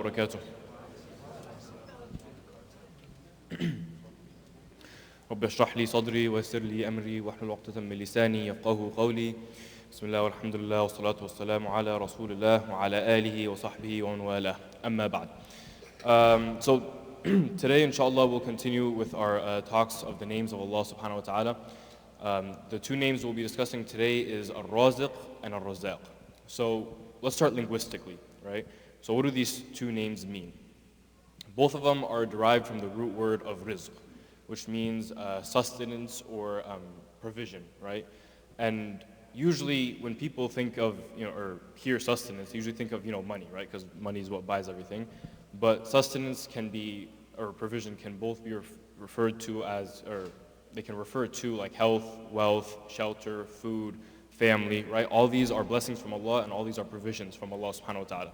وبركاته. رب اشرح لي صدري ويسر لي أمري واحلل عقدة من لساني يفقهوا قولي. بسم الله والحمد لله والصلاة والسلام على رسول الله وعلى آله وصحبه ومن والاه. أما بعد. So today, inshallah, we'll continue with our talks of the names of Allah subhanahu wa ta'ala. The two names we'll be discussing today is Ar-Raziq and Ar-Razzaq. So let's start linguistically, right? So what do these two names mean? Both of them are derived from the root word of rizq, which means sustenance or provision, right? And usually when people think of, or hear sustenance, they usually think of, money, right? Because money is what buys everything. But sustenance can be, or provision can both be referred to as, or they can refer to like health, wealth, shelter, food, family, right? All these are blessings from Allah and all these are provisions from Allah subhanahu wa ta'ala.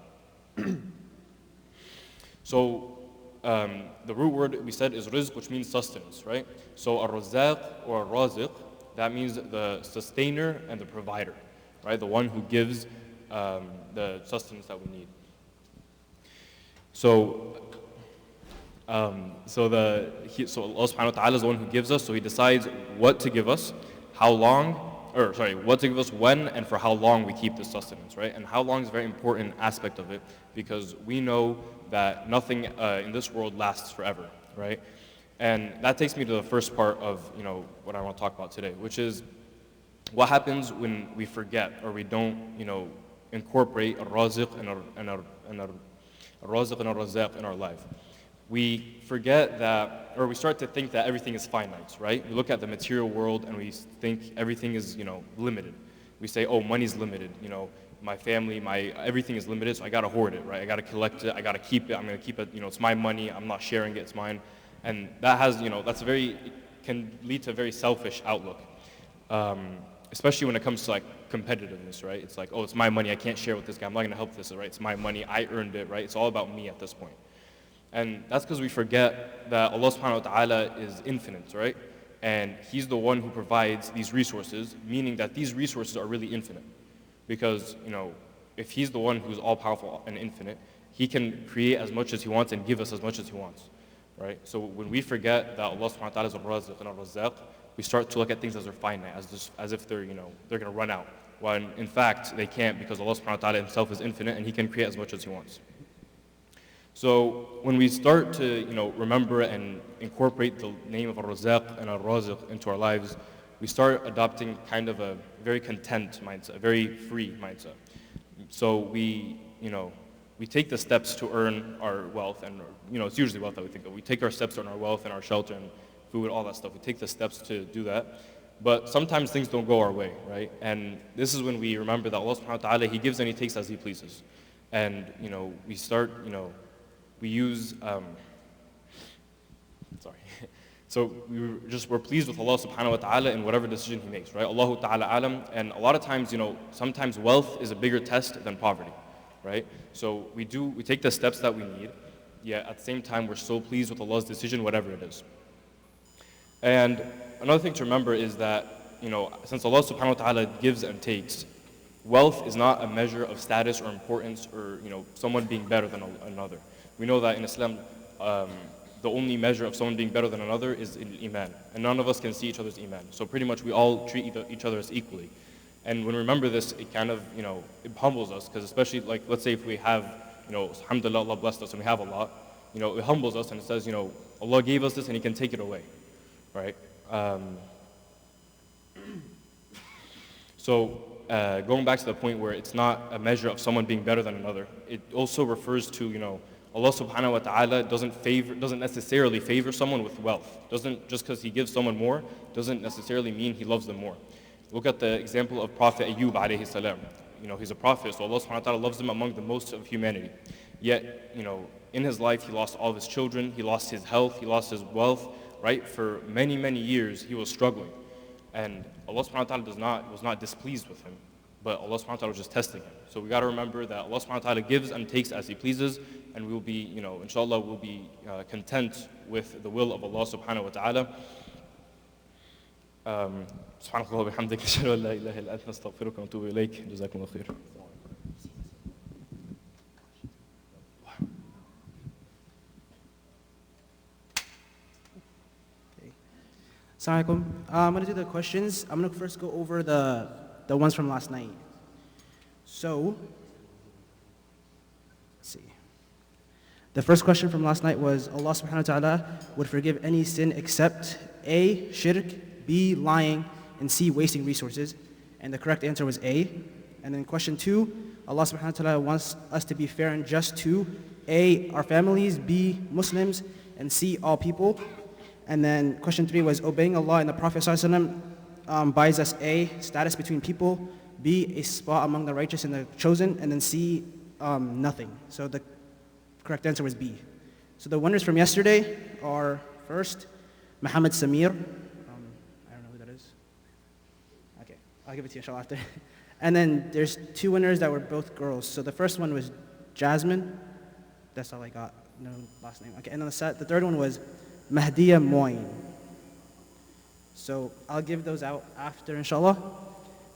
So the root word we said is rizq, which means sustenance, right? So ar-razzaq or ar-raziq, that means the sustainer and the provider, right? The one who gives the sustenance that we need. So Allah subhanahu wa ta'ala is the one who gives us, so He decides what to give us, what to give us when and for how long we keep this sustenance, right? And how long is a very important aspect of it because we know that nothing in this world lasts forever, right? And that takes me to the first part of what I want to talk about today, which is what happens when we forget or we don't incorporate ar-raziq and ar-razzaq in our life. We forget that, or we start to think that everything is finite, right? We look at the material world and we think everything is, limited. We say, oh, money's limited, my family, everything is limited, so I gotta hoard it, right? I gotta collect it, I gotta keep it, I'm gonna keep it, it's my money, I'm not sharing it, it's mine. And that has, can lead to a very selfish outlook. Especially when it comes to like competitiveness, right? It's like, oh, it's my money, I can't share with this guy, I'm not gonna help this, right? It's my money, I earned it, right? It's all about me at this point. And that's because we forget that Allah subhanahu wa ta'ala is infinite, right? And He's the one who provides these resources, meaning that these resources are really infinite. Because, if He's the one who's all powerful and infinite, He can create as much as He wants and give us as much as He wants, right? So when we forget that Allah subhanahu wa ta'ala is al-Raziq and al-Razzaq, we start to look at things as they're finite, as if they're, they're gonna run out. When in fact, they can't because Allah subhanahu wa ta'ala Himself is infinite and He can create as much as He wants. So when we start to, remember and incorporate the name of Ar-Razzaq and Ar-Raziq into our lives, we start adopting kind of a very content mindset, a very free mindset. So we take the steps to earn our wealth, and it's usually wealth that we think of. We take our steps to earn our wealth and our shelter and food, all that stuff. We take the steps to do that. But sometimes things don't go our way, right? And this is when we remember that Allah subhanahu wa ta'ala, He gives and He takes as He pleases. And we start, we use, So we're pleased with Allah subhanahu wa ta'ala in whatever decision He makes, right? Allahu ta'ala alam. And a lot of times, sometimes wealth is a bigger test than poverty, right? So we take the steps that we need, yet at the same time, we're so pleased with Allah's decision, whatever it is. And another thing to remember is that, since Allah subhanahu wa ta'ala gives and takes, wealth is not a measure of status or importance or, someone being better than another. We know that in Islam, the only measure of someone being better than another is in Iman. And none of us can see each other's Iman. So pretty much we all treat each other as equally. And when we remember this, it kind of, it humbles us. Because especially, like, let's say if we have, alhamdulillah, Allah blessed us and we have a lot, it humbles us and it says, Allah gave us this and He can take it away, right? Going back to the point where it's not a measure of someone being better than another, it also refers to, Allah subhanahu wa ta'ala doesn't necessarily favor someone with wealth. Just because He gives someone more, doesn't necessarily mean He loves them more. Look at the example of Prophet Ayyub alayhi salam. He's a prophet, so Allah subhanahu wa ta'ala loves him among the most of humanity. Yet, in his life, he lost all of his children, he lost his health, he lost his wealth, right? For many, many years, he was struggling. And Allah subhanahu wa ta'ala was not displeased with him, but Allah subhanahu wa ta'ala was just testing him. So we got to remember that Allah subhanahu wa ta'ala gives and takes as He pleases, and we'll be, inshallah, we'll be content with the will of Allah subhanahu wa ta'ala. سبحانك اللهم وبحمدك أشهد أن لا إله إلا أنت نستغفرك ونتوب إليك جزاكم الله خير. Assalamu alaikum. I'm going to do the questions. I'm going to first go over the ones from last night. So, let's see. The first question from last night was, Allah subhanahu wa ta'ala would forgive any sin except A, shirk, B, lying, and C, wasting resources. And the correct answer was A. And then question 2, Allah subhanahu wa ta'ala wants us to be fair and just to A, our families, B, Muslims, and C, all people. And then question 3 was, obeying Allah and the Prophet ﷺ buys us A, status between people, B, a spot among the righteous and the chosen, and then C, nothing. So the correct answer was B. So the winners from yesterday are first, Muhammad Samir. I don't know who that is. Okay, I'll give it to you inshallah after. And then there's 2 winners that were both girls. So the first one was Jasmine. That's all I got. No last name. Okay, and then the third one was Mahdiya Moin. So I'll give those out after inshallah.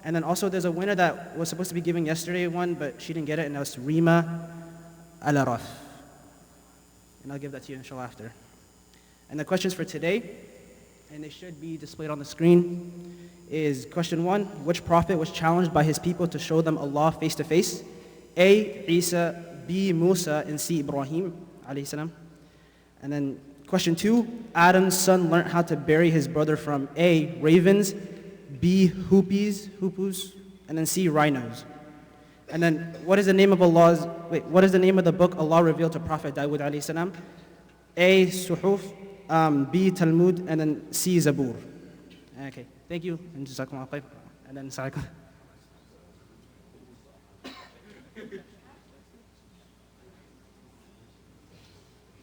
And then also there's a winner that was supposed to be giving yesterday one, but she didn't get it, and that was Rima Al-Araf. And I'll give that to you inshallah after. And the questions for today, and they should be displayed on the screen, is question 1, which prophet was challenged by his people to show them Allah face to face? A, Isa, B, Musa, and C, Ibrahim alayhi salam. And then question 2, Adam's son learned how to bury his brother from A, ravens, B, hoopoes, and then C, rhinos. And then what is the name of the book Allah revealed to Prophet Dawood alayhi salam? A, Suhuf, B, Talmud, and then C, Zabur. Okay, thank you. And Jazakumullah khair. And then Assalamu alaikum.